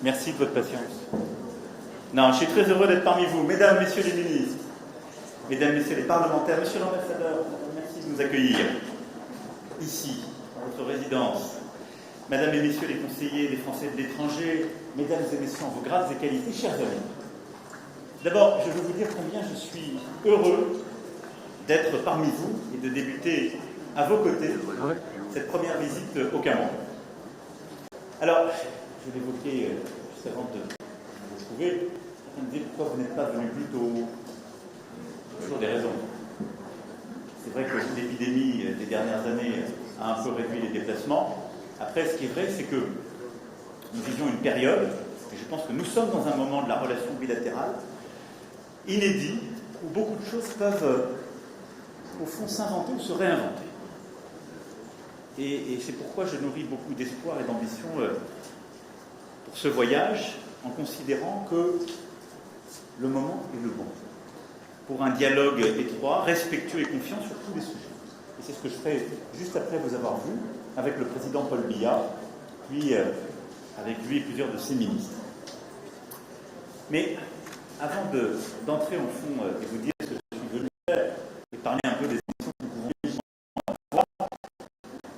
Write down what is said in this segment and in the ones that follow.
Merci de votre patience. Non, je suis très heureux d'être parmi vous, mesdames, messieurs les ministres, mesdames, messieurs les parlementaires, monsieur l'ambassadeur, merci de nous accueillir ici, dans votre résidence. Mesdames et messieurs les conseillers des Français de l'étranger, mesdames et messieurs en vos grades et qualités, chers amis. D'abord, je veux vous dire combien je suis heureux d'être parmi vous et de débuter à vos côtés cette première visite au Cameroun. Alors, je l'évoquais juste avant de vous trouver, en train de dire pourquoi vous n'êtes pas venu plus tôt. Toujours des raisons. C'est vrai que l'épidémie des dernières années a un peu réduit les déplacements. Après, ce qui est vrai, c'est que nous vivions une période, et je pense que nous sommes dans un moment de la relation bilatérale, inédit, où beaucoup de choses peuvent, au fond, s'inventer ou se réinventer. Et c'est pourquoi je nourris beaucoup d'espoir et d'ambition pour ce voyage, en considérant que le moment est le bon. Pour un dialogue étroit, respectueux et confiant sur tous les sujets. Et c'est ce que je ferai juste après vous avoir vu, avec le président Paul Biya, puis avec lui et plusieurs de ses ministres. Mais avant d'entrer au fond et vous dire ce que je suis venu faire, et parler un peu des émissions que nous pouvons vivre,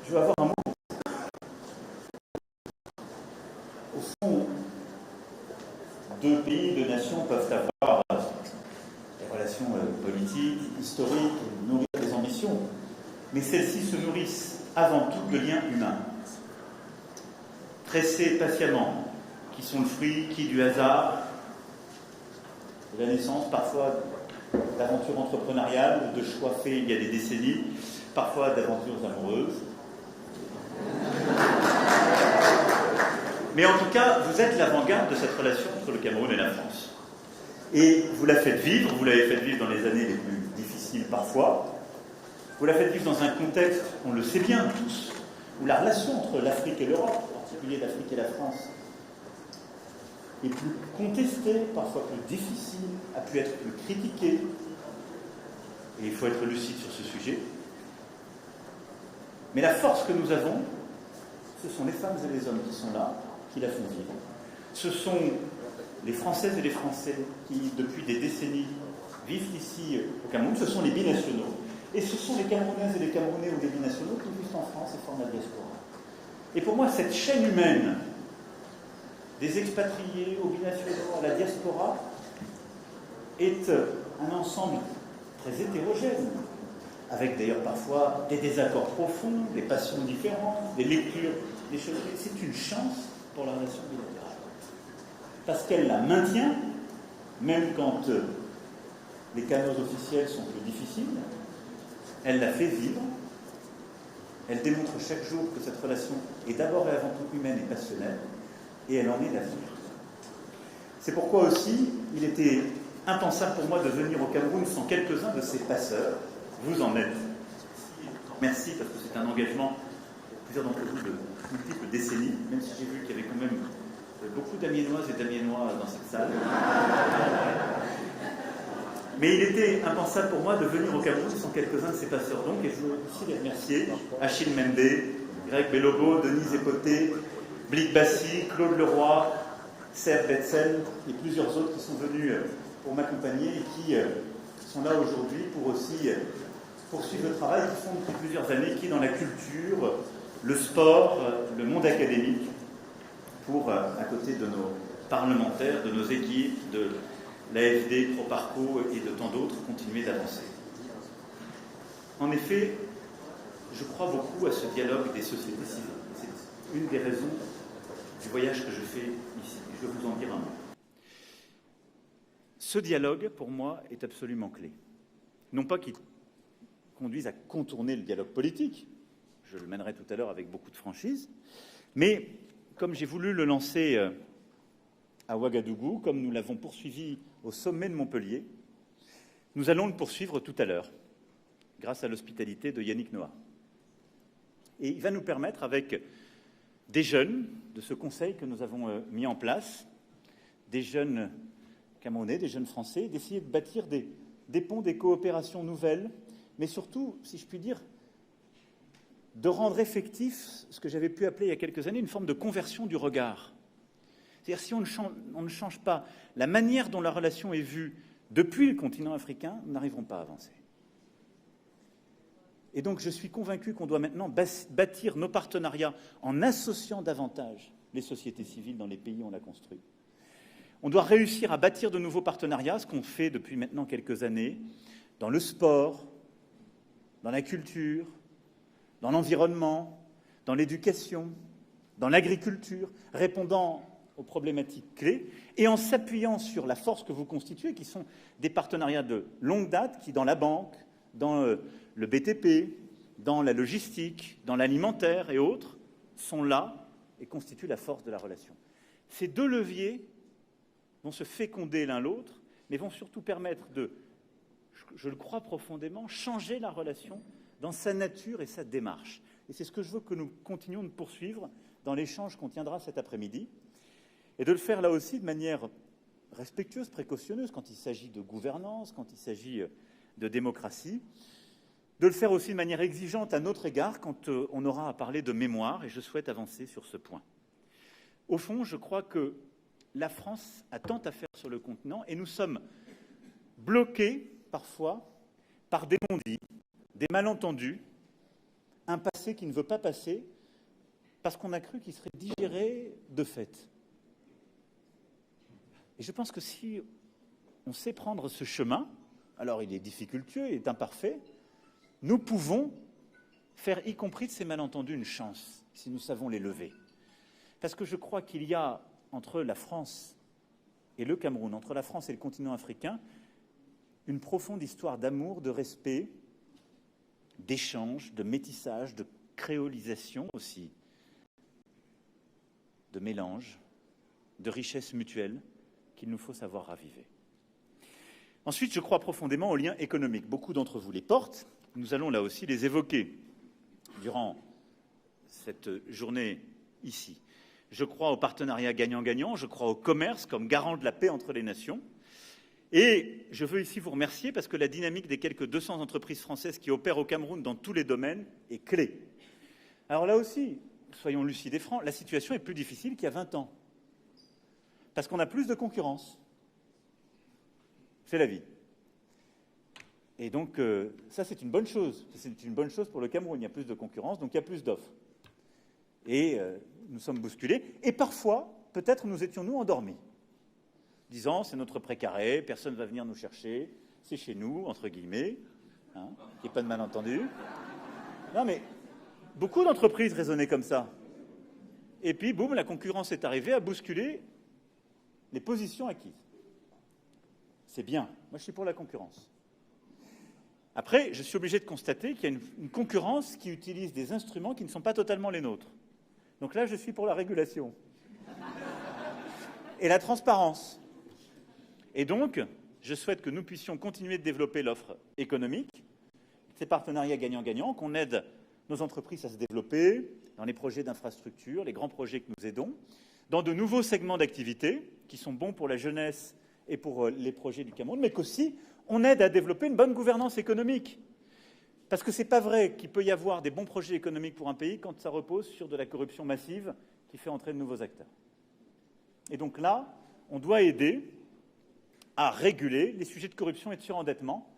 je vais avoir un mot. Au fond, deux pays, deux nations peuvent avoir des relations politiques, historiques, nourrir des ambitions, mais celles-ci se nourrissent avant tout de liens humains, tressés patiemment, qui sont le fruit, du hasard, de la naissance, parfois d'aventures entrepreneuriales, de choix faits il y a des décennies, parfois d'aventures amoureuses. Mais en tout cas, vous êtes l'avant-garde de cette relation entre le Cameroun et la France. Et vous la faites vivre, vous l'avez fait vivre dans les années les plus difficiles parfois. Vous la faites vivre dans un contexte, on le sait bien tous, où la relation entre l'Afrique et l'Europe, en particulier l'Afrique et la France, est plus contestée, parfois plus difficile, a pu être plus critiquée. Et il faut être lucide sur ce sujet. Mais la force que nous avons, ce sont les femmes et les hommes qui sont là, qui la font vivre. Ce sont les Françaises et les Français qui, depuis des décennies, vivent ici au Cameroun. Ce sont les binationaux. Et ce sont les Camerounaises et les Camerounais ou les binationaux qui vivent en France et forment la diaspora. Et pour moi, cette chaîne humaine, des expatriés aux binationaux à la diaspora, est un ensemble très hétérogène, avec d'ailleurs parfois des désaccords profonds, des passions différentes, des lectures, des choses. C'est une chance pour la relation bilatérale. Parce qu'elle la maintient, même quand les canaux officiels sont plus difficiles, elle la fait vivre, elle démontre chaque jour que cette relation est d'abord et avant tout humaine et passionnelle, et elle en est l'avenir. C'est pourquoi aussi, il était impensable pour moi de venir au Cameroun sans quelques-uns de ces passeurs. Vous en êtes. Merci, parce que c'est un engagement pour plusieurs d'entre vous de multiples décennies, même si j'ai vu qu'il y avait quand même beaucoup d'Amiénoises et d'Amiénois dans cette salle. Mais il était impensable pour moi de venir au Cameroun sans quelques-uns de ces passeurs. Donc, et je veux aussi les remercier, Achille Mende, Greg Belobo, Denise Epoté, Blick Bassi, Claude Leroy, Serge Betzel et plusieurs autres qui sont venus pour m'accompagner et qui sont là aujourd'hui pour aussi poursuivre le travail qu'ils font depuis plusieurs années, qui est dans la culture, le sport, le monde académique, pour, à côté de nos parlementaires, de nos équipes, de l'AFD, Proparco et de tant d'autres, continuer d'avancer. En effet, je crois beaucoup à ce dialogue des sociétés civiles. C'est une des raisons du voyage que je fais ici. Je vais vous en dire un mot. Ce dialogue, pour moi, est absolument clé. Non pas qu'il conduise à contourner le dialogue politique, je le mènerai tout à l'heure avec beaucoup de franchise, mais comme j'ai voulu le lancer à Ouagadougou, comme nous l'avons poursuivi au sommet de Montpellier, nous allons le poursuivre tout à l'heure, grâce à l'hospitalité de Yannick Noah. Et il va nous permettre, avec des jeunes de ce conseil que nous avons mis en place, des jeunes Camerounais, des jeunes Français, d'essayer de bâtir des ponts, des coopérations nouvelles, mais surtout, si je puis dire, de rendre effectif ce que j'avais pu appeler il y a quelques années une forme de conversion du regard. C'est-à-dire si on ne change pas la manière dont la relation est vue depuis le continent africain, nous n'arriverons pas à avancer. Et donc je suis convaincu qu'on doit maintenant bâtir nos partenariats en associant davantage les sociétés civiles dans les pays où on l'a construit. On doit réussir à bâtir de nouveaux partenariats, ce qu'on fait depuis maintenant quelques années, dans le sport, dans la culture, dans l'environnement, dans l'éducation, dans l'agriculture, répondant aux problématiques clés, et en s'appuyant sur la force que vous constituez, qui sont des partenariats de longue date, qui dans la banque, dans le BTP, dans la logistique, dans l'alimentaire et autres, sont là et constituent la force de la relation. Ces deux leviers vont se féconder l'un l'autre, mais vont surtout permettre de, je le crois profondément, changer la relation dans sa nature et sa démarche. Et c'est ce que je veux que nous continuions de poursuivre dans l'échange qu'on tiendra cet après-midi, et de le faire là aussi de manière respectueuse, précautionneuse, quand il s'agit de gouvernance, quand il s'agit de démocratie, de le faire aussi de manière exigeante à notre égard quand on aura à parler de mémoire, et je souhaite avancer sur ce point. Au fond, je crois que la France a tant à faire sur le continent, et nous sommes bloqués parfois par des non-dits, des malentendus, un passé qui ne veut pas passer, parce qu'on a cru qu'il serait digéré de fait. Et je pense que si on sait prendre ce chemin, alors il est difficultueux, il est imparfait, nous pouvons faire, y compris de ces malentendus, une chance, si nous savons les lever. Parce que je crois qu'il y a entre la France et le Cameroun, entre la France et le continent africain, une profonde histoire d'amour, de respect, d'échange, de métissage, de créolisation aussi, de mélange, de richesse mutuelle qu'il nous faut savoir raviver. Ensuite, je crois profondément aux liens économiques. Beaucoup d'entre vous les portent. Nous allons là aussi les évoquer durant cette journée ici. Je crois au partenariat gagnant-gagnant, je crois au commerce comme garant de la paix entre les nations. Et je veux ici vous remercier parce que la dynamique des quelques 200 entreprises françaises qui opèrent au Cameroun dans tous les domaines est clé. Alors là aussi, soyons lucides et francs, la situation est plus difficile qu'il y a 20 ans. Parce qu'on a plus de concurrence. C'est la vie. Et donc, ça, c'est une bonne chose. C'est une bonne chose pour le Cameroun. Il y a plus de concurrence, donc il y a plus d'offres. Et nous sommes bousculés. Et parfois, peut-être nous étions-nous endormis, disant, c'est notre précaré, personne ne va venir nous chercher, c'est chez nous, entre guillemets, hein, qu'il n'y ait pas de malentendu. Non, mais beaucoup d'entreprises raisonnaient comme ça. Et puis, boum, la concurrence est arrivée à bousculer les positions acquises. C'est bien. Moi, je suis pour la concurrence. Après, je suis obligé de constater qu'il y a une concurrence qui utilise des instruments qui ne sont pas totalement les nôtres. Donc là, je suis pour la régulation. Et la transparence. Et donc, je souhaite que nous puissions continuer de développer l'offre économique, ces partenariats gagnant-gagnant, qu'on aide nos entreprises à se développer dans les projets d'infrastructure, les grands projets que nous aidons, dans de nouveaux segments d'activité qui sont bons pour la jeunesse et pour les projets du Cameroun, mais qu'aussi on aide à développer une bonne gouvernance économique. Parce que ce n'est pas vrai qu'il peut y avoir des bons projets économiques pour un pays quand ça repose sur de la corruption massive qui fait entrer de nouveaux acteurs. Et donc là, on doit aider à réguler les sujets de corruption et de surendettement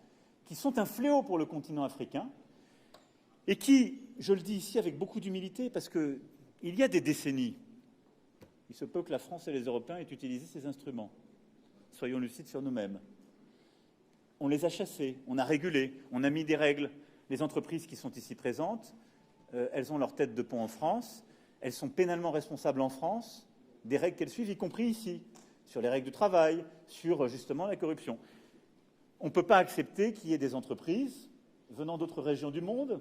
qui sont un fléau pour le continent africain et qui, je le dis ici avec beaucoup d'humilité, parce qu'il y a des décennies, il se peut que la France et les Européens aient utilisé ces instruments. Soyons lucides sur nous-mêmes. On les a chassés, on a régulé, on a mis des règles. Les entreprises qui sont ici présentes, elles ont leur tête de pont en France, elles sont pénalement responsables en France des règles qu'elles suivent, y compris ici, sur les règles du travail, sur justement la corruption. On ne peut pas accepter qu'il y ait des entreprises venant d'autres régions du monde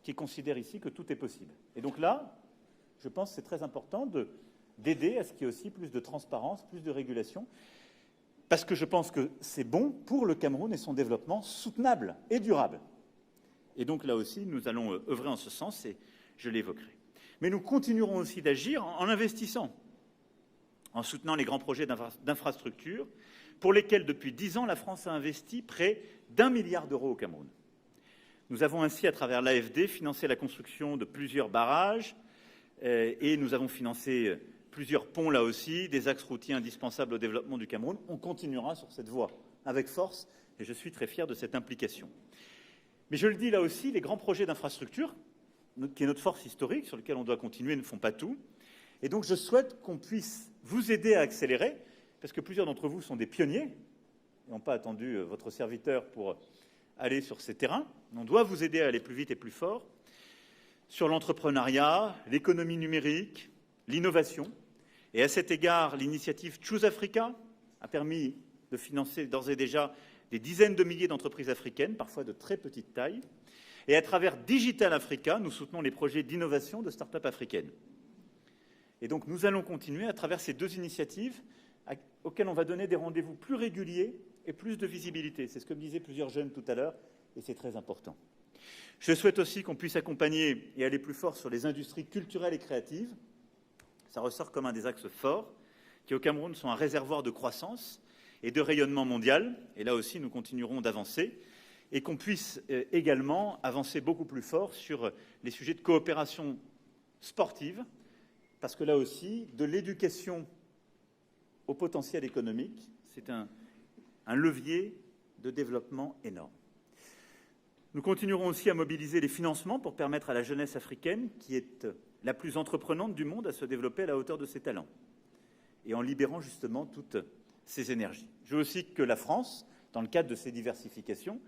qui considèrent ici que tout est possible. Et donc là, je pense que c'est très important d'aider à ce qu'il y ait aussi plus de transparence, plus de régulation, parce que je pense que c'est bon pour le Cameroun et son développement soutenable et durable. Et donc là aussi, nous allons œuvrer en ce sens et je l'évoquerai. Mais nous continuerons aussi d'agir en investissant, en soutenant les grands projets d'infrastructure pour lesquels, depuis 10 ans, la France a investi près d'1 milliard d'euros au Cameroun. Nous avons ainsi, à travers l'AFD, financé la construction de plusieurs barrages et nous avons financé plusieurs ponts là aussi, des axes routiers indispensables au développement du Cameroun. On continuera sur cette voie avec force et je suis très fier de cette implication. Mais je le dis là aussi, les grands projets d'infrastructure, qui est notre force historique, sur lesquels on doit continuer, ne font pas tout. Et donc je souhaite qu'on puisse vous aider à accélérer, parce que plusieurs d'entre vous sont des pionniers, et n'ont pas attendu votre serviteur pour aller sur ces terrains. On doit vous aider à aller plus vite et plus fort sur l'entrepreneuriat, l'économie numérique, l'innovation. Et à cet égard, l'initiative Choose Africa a permis de financer d'ores et déjà des dizaines de milliers d'entreprises africaines, parfois de très petite taille. Et à travers Digital Africa, nous soutenons les projets d'innovation de start-up africaines. Et donc nous allons continuer à travers ces deux initiatives auxquelles on va donner des rendez-vous plus réguliers et plus de visibilité. C'est ce que me disaient plusieurs jeunes tout à l'heure, et c'est très important. Je souhaite aussi qu'on puisse accompagner et aller plus fort sur les industries culturelles et créatives. Ça ressort comme un des axes forts, qui au Cameroun sont un réservoir de croissance et de rayonnement mondial. Et là aussi, nous continuerons d'avancer. Et qu'on puisse également avancer beaucoup plus fort sur les sujets de coopération sportive, parce que là aussi, de l'éducation au potentiel économique, c'est un levier de développement énorme. Nous continuerons aussi à mobiliser les financements pour permettre à la jeunesse africaine, qui est la plus entreprenante du monde, à se développer à la hauteur de ses talents, et en libérant justement toutes ses énergies. Je veux aussi que la France, dans le cadre de ces diversifications,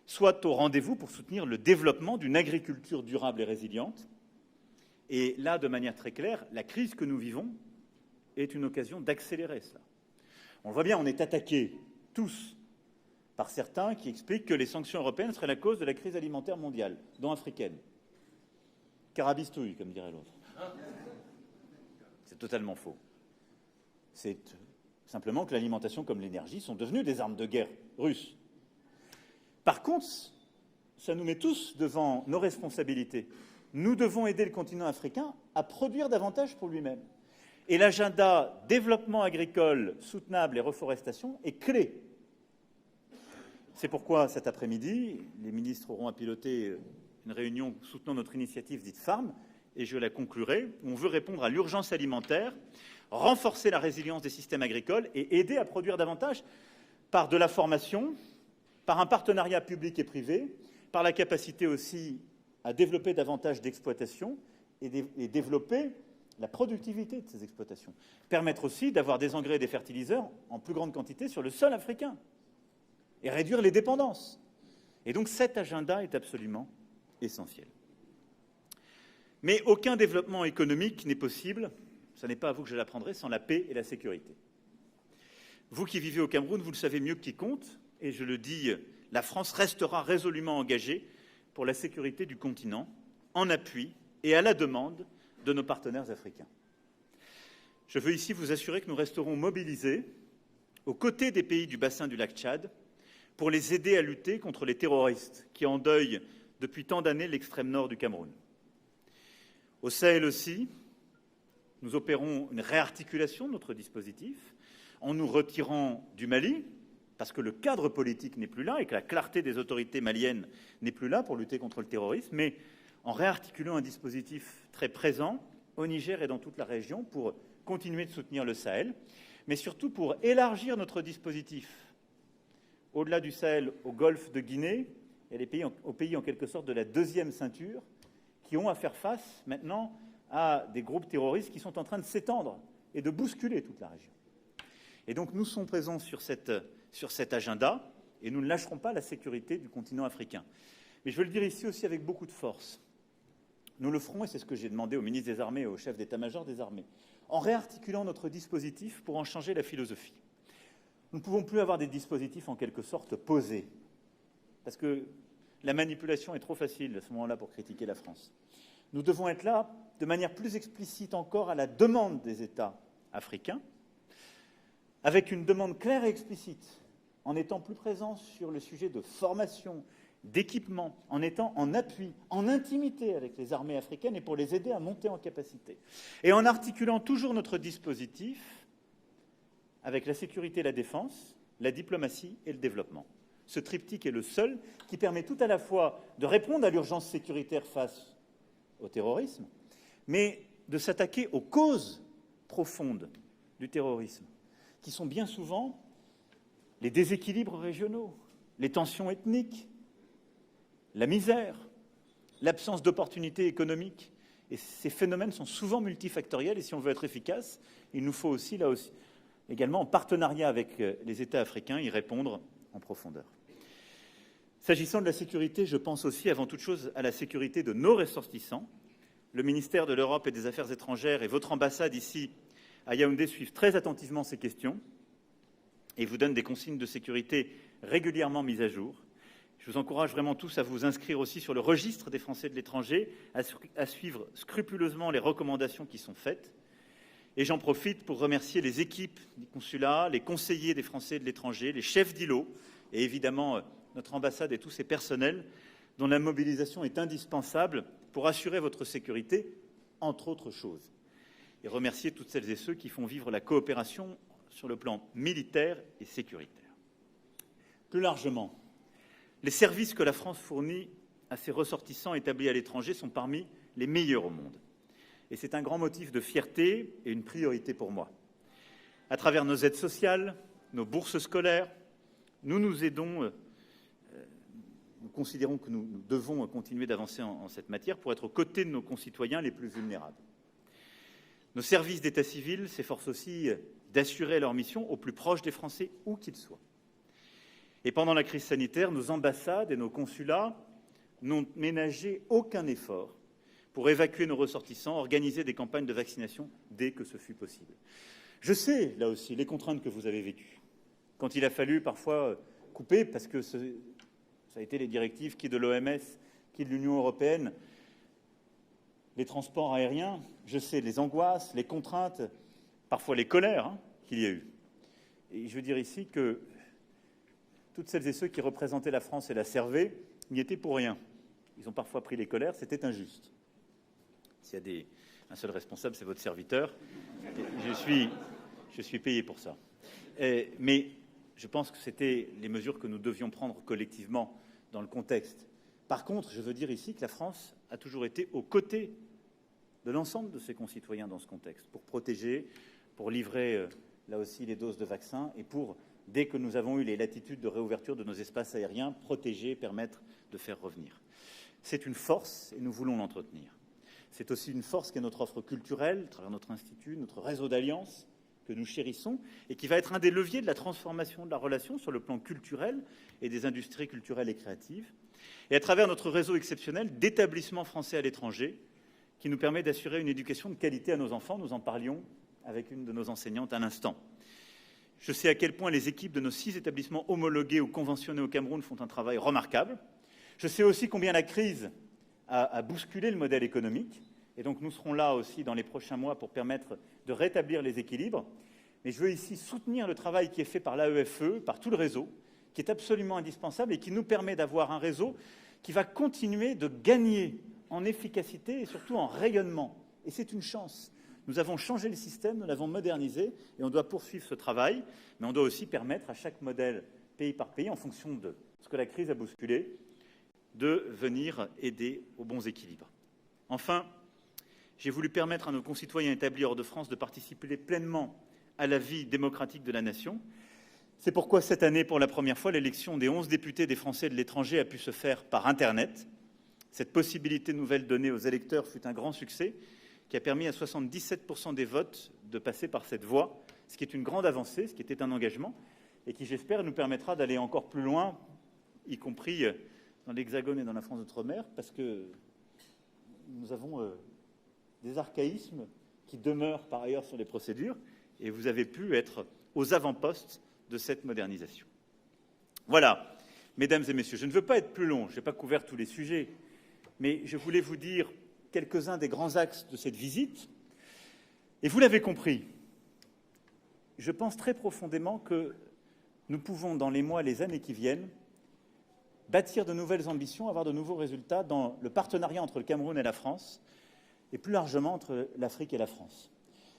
soit au rendez-vous pour soutenir le développement d'une agriculture durable et résiliente. Et là, de manière très claire, la crise que nous vivons est une occasion d'accélérer cela. On le voit bien, on est attaqués tous par certains qui expliquent que les sanctions européennes seraient la cause de la crise alimentaire mondiale, dont africaine. Carabistouille, comme dirait l'autre. C'est totalement faux. C'est simplement que l'alimentation comme l'énergie sont devenues des armes de guerre russes. Par contre, ça nous met tous devant nos responsabilités. Nous devons aider le continent africain à produire davantage pour lui-même. Et l'agenda développement agricole soutenable et reforestation est clé. C'est pourquoi cet après-midi, les ministres auront à piloter une réunion soutenant notre initiative dite Farm, et je la conclurai. On veut répondre à l'urgence alimentaire, renforcer la résilience des systèmes agricoles et aider à produire davantage par de la formation, par un partenariat public et privé, par la capacité aussi à développer davantage d'exploitations et développer la productivité de ces exploitations. Permettre aussi d'avoir des engrais et des fertiliseurs en plus grande quantité sur le sol africain et réduire les dépendances. Et donc cet agenda est absolument essentiel. Mais aucun développement économique n'est possible, ce n'est pas à vous que je l'apprendrai, sans la paix et la sécurité. Vous qui vivez au Cameroun, vous le savez mieux que quiconque, et je le dis, la France restera résolument engagée pour la sécurité du continent, en appui et à la demande de nos partenaires africains. Je veux ici vous assurer que nous resterons mobilisés aux côtés des pays du bassin du lac Tchad pour les aider à lutter contre les terroristes qui endeuillent depuis tant d'années l'extrême nord du Cameroun. Au Sahel aussi, nous opérons une réarticulation de notre dispositif en nous retirant du Mali, parce que le cadre politique n'est plus là et que la clarté des autorités maliennes n'est plus là pour lutter contre le terrorisme, mais en réarticulant un dispositif très présent au Niger et dans toute la région pour continuer de soutenir le Sahel, mais surtout pour élargir notre dispositif au-delà du Sahel, au golfe de Guinée et aux pays en quelque sorte de la deuxième ceinture qui ont à faire face maintenant à des groupes terroristes qui sont en train de s'étendre et de bousculer toute la région. Et donc nous sommes présents sur cet agenda et nous ne lâcherons pas la sécurité du continent africain. Mais je veux le dire ici aussi avec beaucoup de force. Nous le ferons, et c'est ce que j'ai demandé au ministre des Armées et au chef d'état-major des armées, en réarticulant notre dispositif pour en changer la philosophie. Nous ne pouvons plus avoir des dispositifs en quelque sorte posés, parce que la manipulation est trop facile à ce moment-là pour critiquer la France. Nous devons être là de manière plus explicite encore à la demande des États africains, avec une demande claire et explicite, en étant plus présents sur le sujet de formation, d'équipement, en étant en appui, en intimité avec les armées africaines et pour les aider à monter en capacité. Et en articulant toujours notre dispositif avec la sécurité et la défense, la diplomatie et le développement. Ce triptyque est le seul qui permet tout à la fois de répondre à l'urgence sécuritaire face au terrorisme, mais de s'attaquer aux causes profondes du terrorisme, qui sont bien souvent les déséquilibres régionaux, les tensions ethniques, la misère, l'absence d'opportunités économiques. Et ces phénomènes sont souvent multifactoriels et si on veut être efficace, il nous faut aussi, là aussi, également en partenariat avec les États africains, y répondre en profondeur. S'agissant de la sécurité, je pense aussi avant toute chose à la sécurité de nos ressortissants. Le ministère de l'Europe et des Affaires étrangères et votre ambassade ici à Yaoundé suivent très attentivement ces questions et vous donnent des consignes de sécurité régulièrement mises à jour. Je vous encourage vraiment tous à vous inscrire aussi sur le registre des Français de l'étranger, à suivre scrupuleusement les recommandations qui sont faites. Et j'en profite pour remercier les équipes du consulat, les conseillers des Français de l'étranger, les chefs d'îlots et évidemment notre ambassade et tous ses personnels dont la mobilisation est indispensable pour assurer votre sécurité, entre autres choses. Et remercier toutes celles et ceux qui font vivre la coopération sur le plan militaire et sécuritaire. Plus largement, les services que la France fournit à ses ressortissants établis à l'étranger sont parmi les meilleurs au monde. Et c'est un grand motif de fierté et une priorité pour moi. À travers nos aides sociales, nos bourses scolaires, nous aidons, nous considérons que nous devons continuer d'avancer en cette matière pour être aux côtés de nos concitoyens les plus vulnérables. Nos services d'état civil s'efforcent aussi d'assurer leur mission au plus proche des Français, où qu'ils soient. Et pendant la crise sanitaire, nos ambassades et nos consulats n'ont ménagé aucun effort pour évacuer nos ressortissants, organiser des campagnes de vaccination dès que ce fut possible. Je sais, là aussi, les contraintes que vous avez vécues, quand il a fallu parfois couper, parce que ça a été les directives qui de l'OMS, qui de l'Union européenne, les transports aériens, je sais les angoisses, les contraintes, parfois les colères qu'il y a eu. Et je veux dire ici que toutes celles et ceux qui représentaient la France et la servaient n'y étaient pour rien. Ils ont parfois pris les colères, c'était injuste. S'il y a un seul responsable, c'est votre serviteur. Je suis payé pour ça. Mais je pense que c'était les mesures que nous devions prendre collectivement dans le contexte. Par contre, je veux dire ici que la France a toujours été aux côtés de l'ensemble de ses concitoyens dans ce contexte, pour protéger, pour livrer là aussi les doses de vaccins et pour, dès que nous avons eu les latitudes de réouverture de nos espaces aériens, protéger et permettre de faire revenir. C'est une force et nous voulons l'entretenir. C'est aussi une force qui est notre offre culturelle, à travers notre institut, notre réseau d'alliances que nous chérissons et qui va être un des leviers de la transformation de la relation sur le plan culturel et des industries culturelles et créatives. Et à travers notre réseau exceptionnel d'établissements français à l'étranger qui nous permet d'assurer une éducation de qualité à nos enfants. Nous en parlions avec une de nos enseignantes à l'instant. Je sais à quel point les équipes de nos 6 établissements homologués ou conventionnés au Cameroun font un travail remarquable. Je sais aussi combien la crise a bousculé le modèle économique. Et donc nous serons là aussi dans les prochains mois pour permettre de rétablir les équilibres. Mais je veux ici soutenir le travail qui est fait par l'AEFE, par tout le réseau, qui est absolument indispensable et qui nous permet d'avoir un réseau qui va continuer de gagner en efficacité et surtout en rayonnement. Et c'est une chance. Nous avons changé le système, nous l'avons modernisé et on doit poursuivre ce travail, mais on doit aussi permettre à chaque modèle, pays par pays, en fonction de ce que la crise a bousculé, de venir aider aux bons équilibres. Enfin, j'ai voulu permettre à nos concitoyens établis hors de France de participer pleinement à la vie démocratique de la nation. C'est pourquoi cette année, pour la première fois, l'élection des 11 députés des Français de l'étranger a pu se faire par Internet. Cette possibilité nouvelle donnée aux électeurs fut un grand succès qui a permis à 77% des votes de passer par cette voie, ce qui est une grande avancée, ce qui était un engagement, et qui, j'espère, nous permettra d'aller encore plus loin, y compris dans l'Hexagone et dans la France d'outre-mer, parce que nous avons des archaïsmes qui demeurent par ailleurs sur les procédures, et vous avez pu être aux avant-postes de cette modernisation. Voilà, mesdames et messieurs, je ne veux pas être plus long, je n'ai pas couvert tous les sujets, mais je voulais vous dire quelques-uns des grands axes de cette visite. Et vous l'avez compris, je pense très profondément que nous pouvons, dans les mois, les années qui viennent, bâtir de nouvelles ambitions, avoir de nouveaux résultats dans le partenariat entre le Cameroun et la France, et plus largement entre l'Afrique et la France.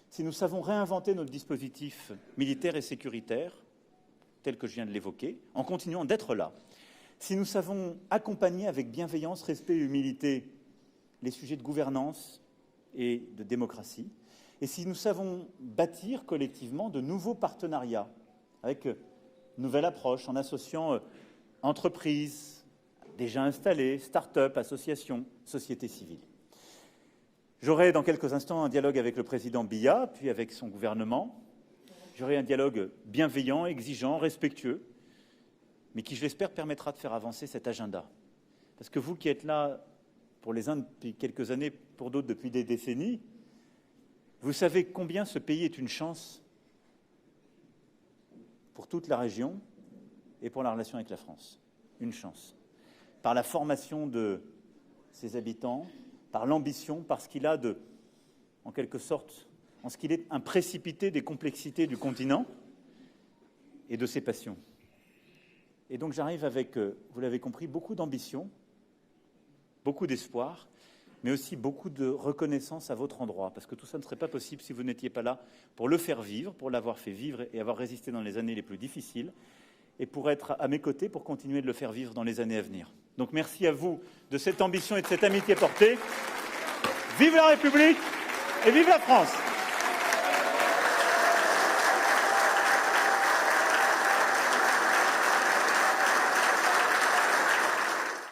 Si nous savons réinventer notre dispositif militaire et sécuritaire, tel que je viens de l'évoquer, en continuant d'être là, si nous savons accompagner avec bienveillance, respect et humilité les sujets de gouvernance et de démocratie, et si nous savons bâtir collectivement de nouveaux partenariats avec une nouvelle approche en associant entreprises déjà installées, start-up, associations, sociétés civiles. J'aurai dans quelques instants un dialogue avec le président Biya, puis avec son gouvernement. J'aurai un dialogue bienveillant, exigeant, respectueux, mais qui, je l'espère, permettra de faire avancer cet agenda. Parce que vous qui êtes là, pour les uns depuis quelques années, pour d'autres depuis des décennies, vous savez combien ce pays est une chance pour toute la région et pour la relation avec la France. Une chance. Par la formation de ses habitants, par l'ambition, par ce qu'il a de, en quelque sorte, en ce qu'il est un précipité des complexités du continent et de ses passions. Et donc j'arrive avec, vous l'avez compris, beaucoup d'ambition, beaucoup d'espoir, mais aussi beaucoup de reconnaissance à votre endroit, parce que tout ça ne serait pas possible si vous n'étiez pas là pour le faire vivre, pour l'avoir fait vivre et avoir résisté dans les années les plus difficiles, et pour être à mes côtés pour continuer de le faire vivre dans les années à venir. Donc merci à vous de cette ambition et de cette amitié portée. Vive la République et vive la France!